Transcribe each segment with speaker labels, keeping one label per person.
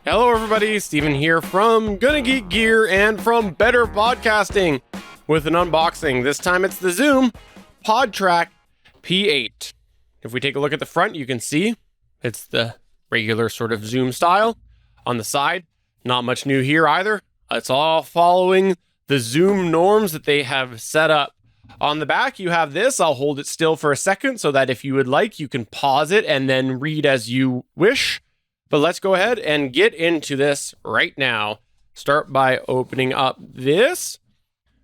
Speaker 1: Hello everybody, Steven here from Gonna Geek Gear and from Better Podcasting with an unboxing. This time it's the Zoom PodTrak P8. If we take a look at the front, you can see it's the regular sort of Zoom style. On the side, not much new here either. It's all following the Zoom norms that they have set up. On the back, you have this. I'll hold it still for a second so that if you would like, you can pause it and then read as you wish. But let's go ahead and get into this right now. Start by opening up this.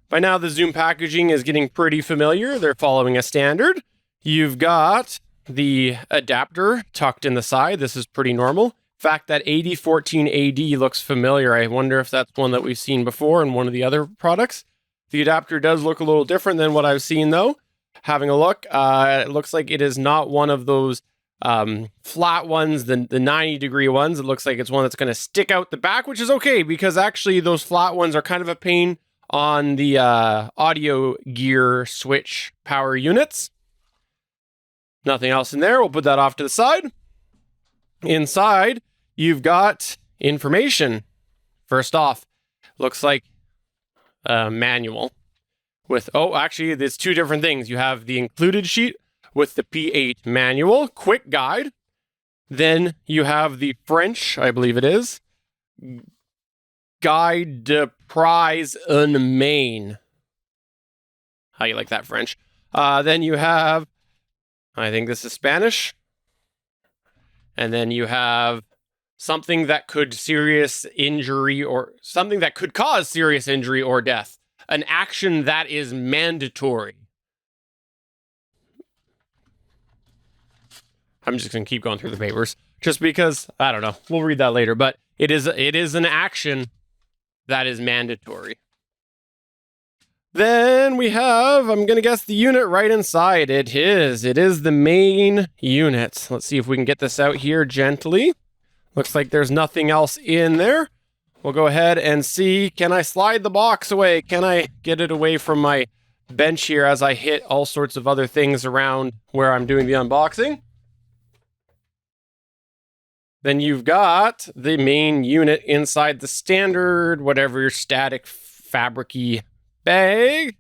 Speaker 1: By now, the Zoom packaging is getting pretty familiar. They're following a standard. You've got the adapter tucked in the side. This is pretty normal. In fact, that 8014AD looks familiar. I wonder if that's one that we've seen before in one of the other products. The adapter does look a little different than what I've seen, though. Having a look, it looks like it is not one of those flat ones, the 90-degree ones. It looks like it's one that's going to stick out the back, which is okay, because actually those flat ones are kind of a pain on the audio gear switch power units. Nothing else in there. We'll put that off to the side. Inside, you've got information. First off, looks like a manual with, actually, there's two different things. You have the included sheet with the P8 manual, quick guide. Then you have the French, I believe it is, Guide de Prise en Main. How you like that, French? Then you have, I think this is Spanish. And then you have something that could serious injury or something that could cause serious injury or death. An action that is mandatory. I'm just going to keep going through the papers just because, I don't know, we'll read that later, but it is an action that is mandatory. Then we have, I'm going to guess the unit right inside. It is the main unit. Let's see if we can get this out here gently. Looks like there's nothing else in there. We'll go ahead and see, can I slide the box away? Can I get it away from my bench here as I hit all sorts of other things around where I'm doing the unboxing? Then you've got the main unit inside the standard, whatever your static fabric-y bag.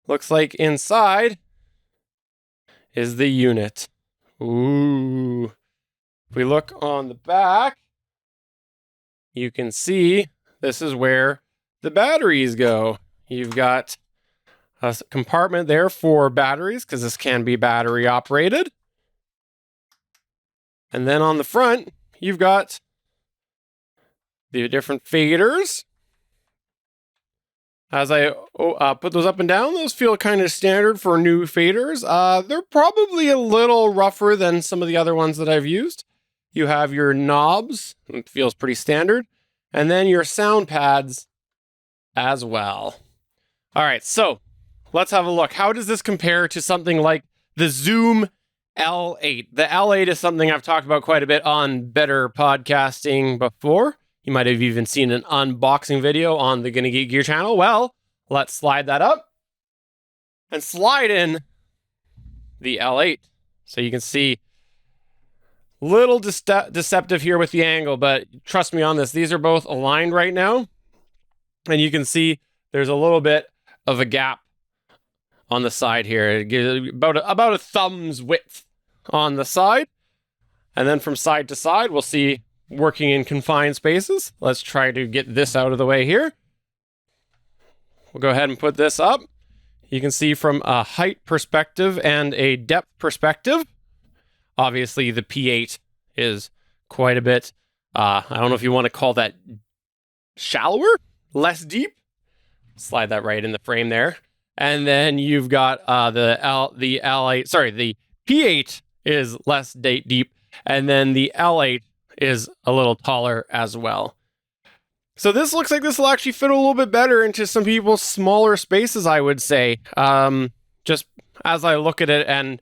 Speaker 1: Looks like inside is the unit. Ooh. If we look on the back, you can see this is where the batteries go. You've got a compartment there for batteries, because this can be battery operated. And then on the front, you've got the different faders. As I put those up and down, those feel kind of standard for new faders. They're probably a little rougher than some of the other ones that I've used. You have your knobs. It feels pretty standard. And then your sound pads as well. All right, so let's have a look. How does this compare to something like the Zoom L8? The L8 is something I've talked about quite a bit on Better Podcasting before. You might have even seen an unboxing video on the Gonna Geek Gear channel. Well, let's slide that up and slide in the L8. So you can see, little deceptive here with the angle, but trust me on this. These are both aligned right now. And you can see there's a little bit of a gap on the side here. It gives about a thumb's width on the side. And then from side to side, we'll see working in confined spaces. Let's try to get this out of the way here. We'll go ahead and put this up. You can see from a height perspective and a depth perspective. Obviously, the P8 is quite a bit, I don't know if you want to call that shallower, less deep. Slide that right in the frame there. And then you've got the L8, the P8 is less deep, and then the L8 is a little taller as well. So this looks like this will actually fit a little bit better into some people's smaller spaces, I would say. Just as I look at it and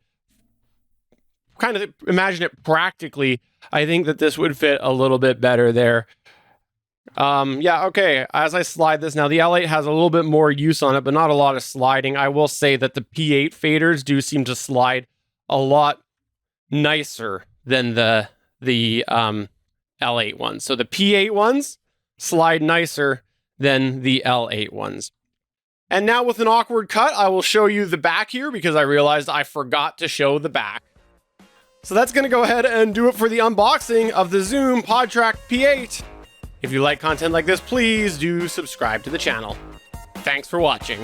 Speaker 1: kind of imagine it practically, I think that this would fit a little bit better there. Yeah, okay. As I slide this now, the L8 has a little bit more use on it, but not a lot of sliding. I will say that the P8 faders do seem to slide a lot nicer than the L8 ones. So the P8 ones slide nicer than the L8 ones. And now with an awkward cut, I will show you the back here because I realized I forgot to show the back. So that's going to go ahead and do it for the unboxing of the Zoom PodTrak P8. If you like content like this, please do subscribe to the channel. Thanks for watching.